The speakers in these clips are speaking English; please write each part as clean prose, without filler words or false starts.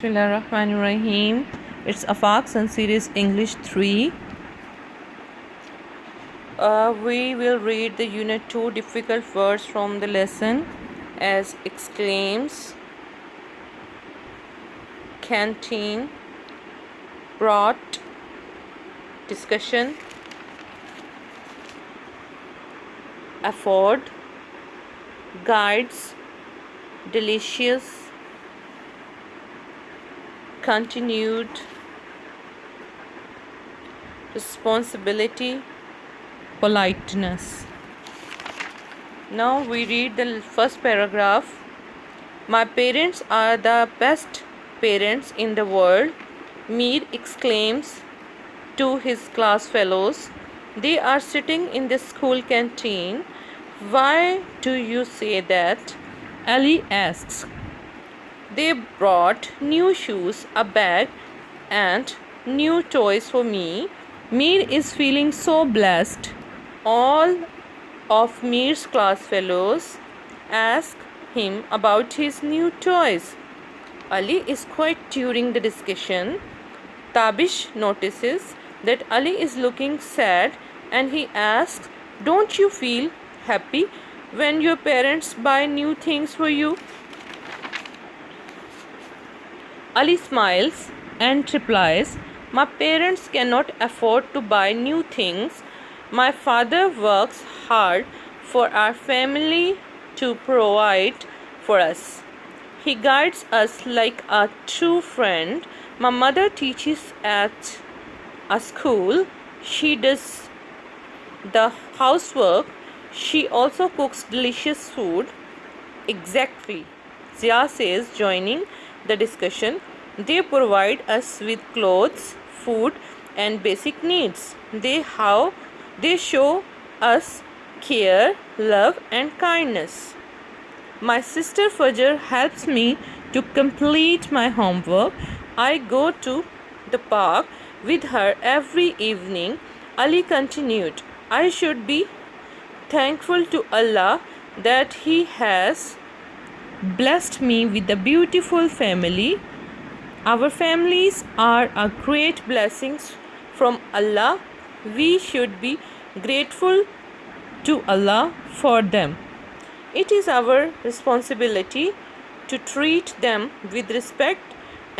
Bismillahirrahmanirrahim. It's Afaq Sun Series English 3. We will read the Unit 2 difficult words from the lesson as exclaims, canteen, brought, discussion, afford, guides, delicious, continued, responsibility, politeness. Now we read the first paragraph. My parents are the best parents in the world, Mir exclaims to his class fellows. They are sitting in the school canteen. Why do you say that? Ali asks. They brought new shoes, a bag, and new toys for me. Mir is feeling so blessed. All of Mir's class fellows ask him about his new toys. Ali is quiet during the discussion. Tabish notices that Ali is looking sad and he asks, "Don't you feel happy when your parents buy new things for you?" Ali smiles and replies, "My parents cannot afford to buy new things. My father works hard for our family to provide for us. He guides us like a true friend. My mother teaches at a school. She does the housework. She also cooks delicious food." Exactly, Zia says, joining the discussion. They provide us with clothes, food, and basic needs. They show us care, love, and kindness. My sister Fajr helps me to complete my homework. I go to the park with her every evening. Ali continued, I should be thankful to Allah that He has blessed me with a beautiful family. Our families are a great blessings from Allah. We should be grateful to Allah for them. It is our responsibility to treat them with respect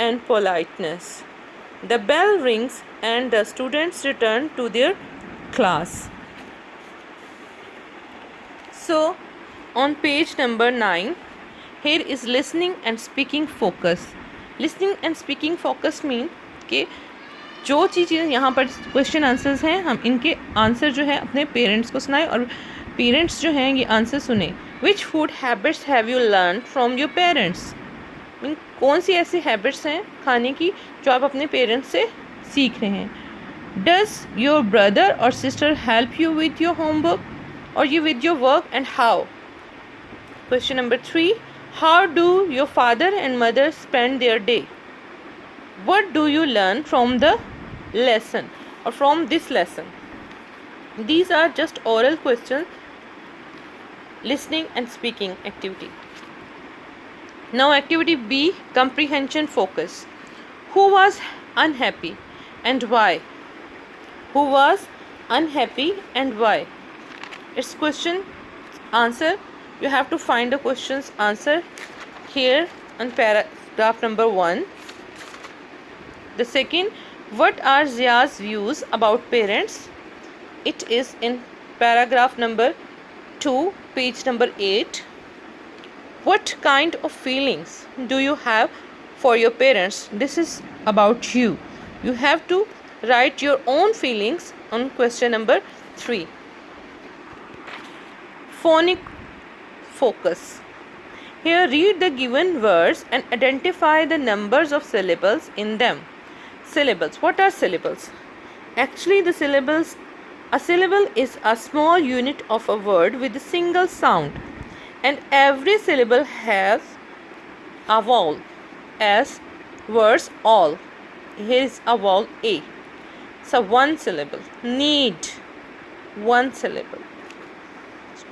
and politeness. The bell rings and the students return to their class. So, on page number 9, here is listening and speaking focus. Listening and speaking focus mean कि जो चीज़ें यहाँ पर question answers हैं हम इनके answer जो है अपने पेरेंट्स को सुनाएं और पेरेंट्स जो हैं ये आंसर सुने. Which food habits have you learn from your parents. Mean कौन सी ऐसी हैबिट्स हैं खाने की जो आप अपने पेरेंट्स से सीख रहे हैं. डज योर ब्रदर और sister help you with your homework और you with your work and how. Question number 3. How do your father and mother spend their day? What do you learn from the lesson or from this lesson? These are just oral questions, listening and speaking activity. Now activity B, comprehension focus. Who was unhappy and why? Who was unhappy and why? It's question answer. You have to find the question's answer here on paragraph number 1. The second, what are Zia's views about parents? It is in paragraph number 2, page number 8. What kind of feelings do you have for your parents? This is about you. You have to write your own feelings on question number 3. Phonic focus. Here read the given words and identify the numbers of syllables in them. Syllables. What are syllables? Actually a syllable is a small unit of a word with a single sound and every syllable has a vowel. As words all. Here is a vowel A. So one syllable. Need, one syllable.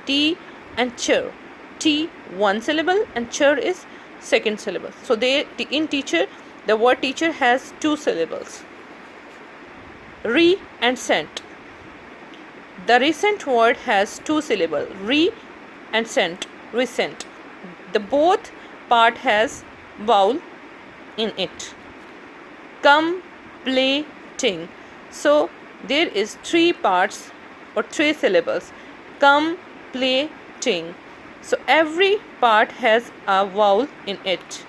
T and chir. T one syllable and chir is second syllable. So they in teacher The word teacher has 2 syllables. Re and cent. The recent word has 2 syllables. Re and cent. Recent. The both part has vowel in it. Completing. So there is 3 parts or 3 syllables. Completing. So every part has a vowel in it.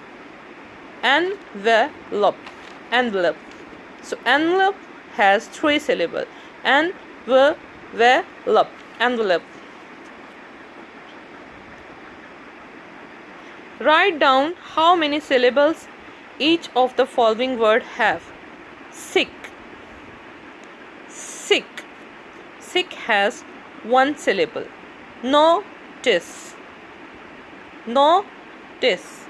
Envelope. Envelope. So envelope has 3 syllables. Envelope. Envelope. Write down how many syllables each of the following words have. Sick. Sick. Sick has 1 syllable. Notice. Notice.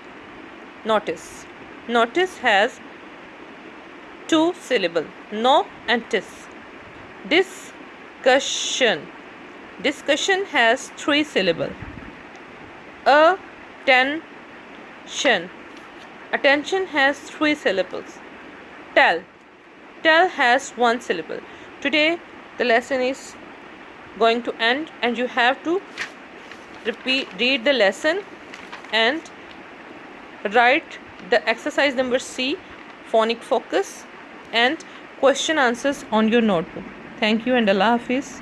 Notice. Notice has 2 syllables. No and tis. Discussion. Discussion has 3 syllables. Attention. Attention has 3 syllables. Tell. Tell has 1 syllable. Today the lesson is going to end and you have to read the lesson and write the exercise number C, phonic focus, and question answers on your notebook. Thank you and Allah Hafiz.